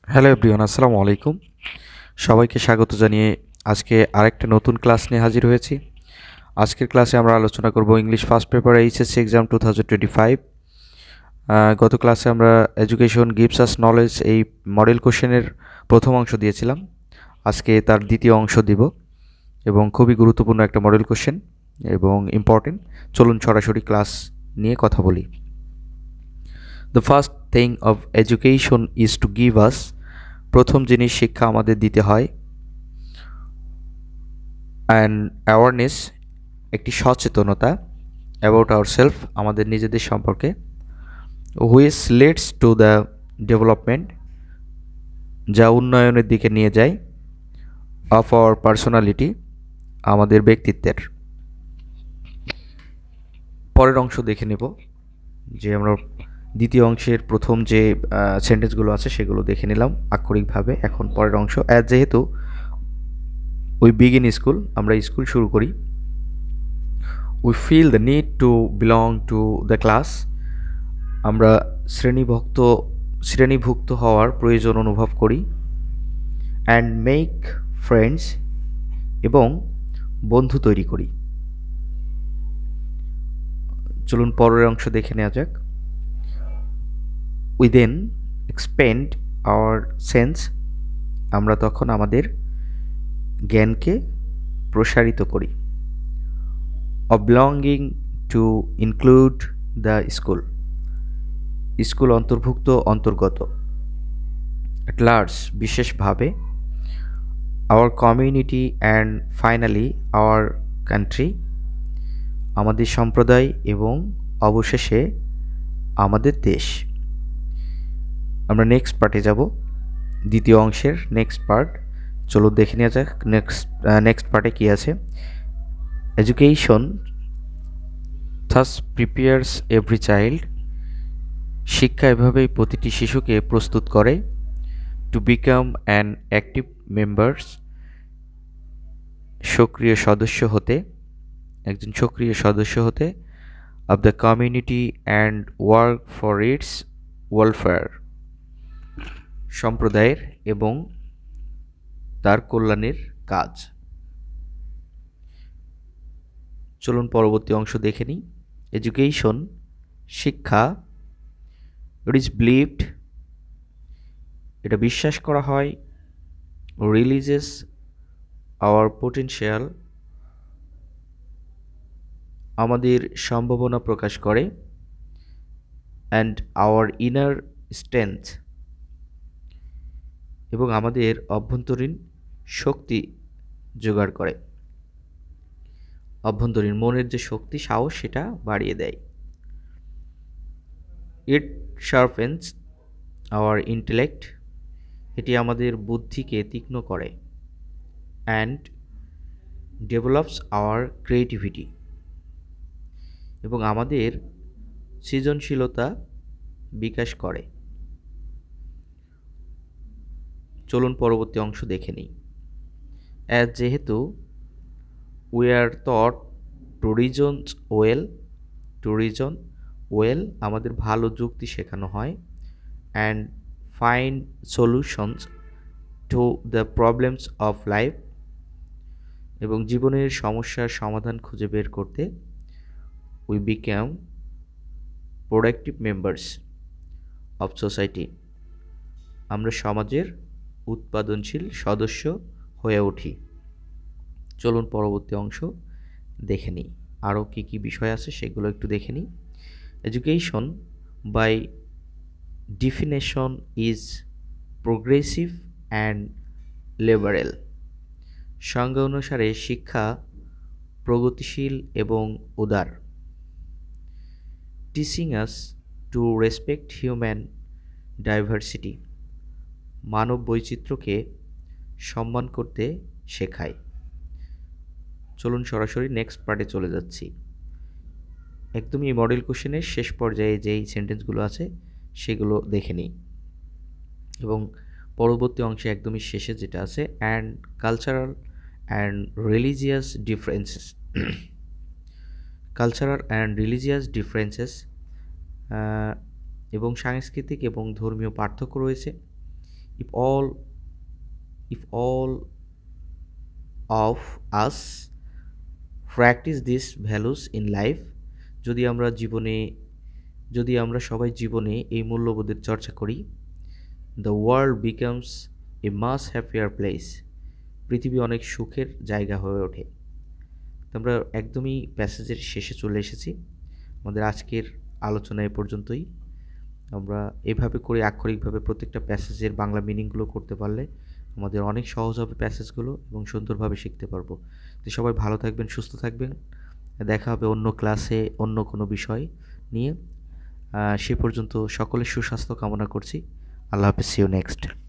Hello everyone, আসসালামু আলাইকুম। সবাইকে স্বাগত জানিয়ে আজকে আরেকটা নতুন ক্লাস নিয়ে হাজির হয়েছি। আজকের ক্লাসে আমরা আলোচনা করব English first paper HSC exam 2025। গত ক্লাসে আমরা এডুকেশন গিভস আস নলেজ এই মডেল কোশ্চেনের প্রথম অংশ দিয়েছিলাম। আজকে তার দ্বিতীয় অংশ দিব এবং খুবই গুরুত্বপূর্ণ একটা মডেল কোশ্চেন এবং ইম্পর্টেন্ট। চলুন সরাসরি ক্লাস নিয়ে কথা বলি। The first thing of education is to give us, প্রথম জিনিস শিক্ষা আমাদের দিতে হয়, অ্যান্ড অ্যাওয়ারনেস, একটি সচেতনতা, অ্যাবাউট আওয়ার সেলফ, আমাদের নিজেদের সম্পর্কে, which leads to the development, যা উন্নয়নের দিকে নিয়ে যায়, অফ আওয়ার পার্সোনালিটি, আমাদের ব্যক্তিত্বের। পরের অংশ দেখে নেব, যে আমরা দ্বিতীয় অংশের প্রথম যে সেন্টেন্সগুলো আছে সেগুলো দেখে নিলাম আক্ষরিকভাবে। এখন পরের অংশ, যেহেতু উই বিগিন স্কুল, আমরা স্কুল শুরু করি। We feel the need to belong to the class, আমরা শ্রেণীভুক্ত হওয়ার প্রয়োজন অনুভব করি। অ্যান্ড মেক ফ্রেন্ডস, এবং বন্ধু তৈরি করি। চলুন পরের অংশ দেখে নেওয়া যাক। We then expand our sense, আমরা তখন আমাদের জ্ঞানকে প্রসারিত করি। Of belonging to include the school, school অন্তর্ভুক্ত অন্তর্গত। অ্যাট লার্জ, বিশেষভাবে। Our community and finally our country, আমাদের সম্প্রদায় এবং অবশেষে আমাদের দেশ। আমরা নেক্সট পার্টে যাব, দ্বিতীয় অংশের নেক্সট পার্ট। চলো দেখে নেওয়া যাক নেক্সট পার্টে কী আছে। Education thus prepares every child, শিক্ষা এভাবেই প্রতিটি শিশুকে প্রস্তুত করে। To become an active members, একজন সক্রিয় সদস্য হতে। Of the community and work for its welfare, সম্প্রদায়ের এবং তার কল্যাণের কাজ। চলুন পরবর্তী অংশ দেখে নিই। এডুকেশন, শিক্ষা, ইট ইজ বিলিভড, এটা বিশ্বাস করা হয়। রিলিজেস আওয়ার পোটেনশিয়াল, আমাদের সম্ভাবনা প্রকাশ করে। অ্যান্ড আওয়ার ইনার স্ট্রেংথ, এবং আমাদের অভ্যন্তরীণ শক্তি জোগাড় করে। অভ্যন্তরীণ মনের যে শক্তি, সাহস, সেটা বাড়িয়ে দেয়। ইট শার্পেন্স আওয়ার ইন্টেলেক্ট, এটি আমাদের বুদ্ধিকে তীক্ষ্ণ করে। অ্যান্ড ডেভেলপস আওয়ার ক্রিয়েটিভিটি, এবং আমাদের সৃজনশীলতা বিকাশ করে। চলুন পরবর্তী অংশ দেখে নিই। যেহেতু we are taught to reason well, আমাদের ভালো যুক্তি শেখানো হয়। And find solutions to the problems of life, এবং জীবনের সমস্যার সমাধান খুঁজে বের করতে। We become productive members of society, আমরা সমাজের উৎপাদনশীল সদস্য হয়ে উঠি। চলুন পরবর্তী অংশ দেখে নিই, আরও কী কী বিষয় আছে সেগুলো একটু দেখে নিই। Education by definition is progressive and liberal, সংজ্ঞা অনুসারে শিক্ষা প্রগতিশীল এবং উদার। Teaching us to respect human diversity, মানব বৈচিত্র্যকে সম্মান করতে শেখায়। চলুন সরাসরি নেক্সট পার্টে চলে যাচ্ছি। একদমই এই মডেল কোশ্চেনের শেষ পর্যায়ে যেই সেন্টেন্সগুলো আছে সেগুলো দেখে নিই, এবং পরবর্তী অংশে একদমই শেষে যেটা আছে, and cultural and religious differences, এবং সাংস্কৃতিক এবং ধর্মীয় পার্থক্য রয়েছে। if all of us practice these values in life, যদি আমরা জীবনে যদি আমরা সবাই জীবনে এই মূল্যবোধের চর্চা করি, the world becomes a much happier place, পৃথিবী অনেক সুখের জায়গা হয়ে ওঠে। তো আমরা একদমই প্যাসেজের শেষে চলে এসেছি। আমাদের আজকের আলোচনা এ পর্যন্তই। আমরা এভাবে করে আক্ষরিকভাবে প্রত্যেকটা প্যাসেজের বাংলা মিনিংগুলো করতে পারলে আমাদের অনেক সহজ হবে প্যাসেজগুলো এবং সুন্দরভাবে শিখতে পারবো। তো সবাই ভালো থাকবেন, সুস্থ থাকবেন। দেখা হবে অন্য ক্লাসে অন্য কোনো বিষয় নিয়ে। সে পর্যন্ত সকলের সুস্বাস্থ্য কামনা করছি। আল্লাহ হাফেজ, সি ইউ নেক্সট।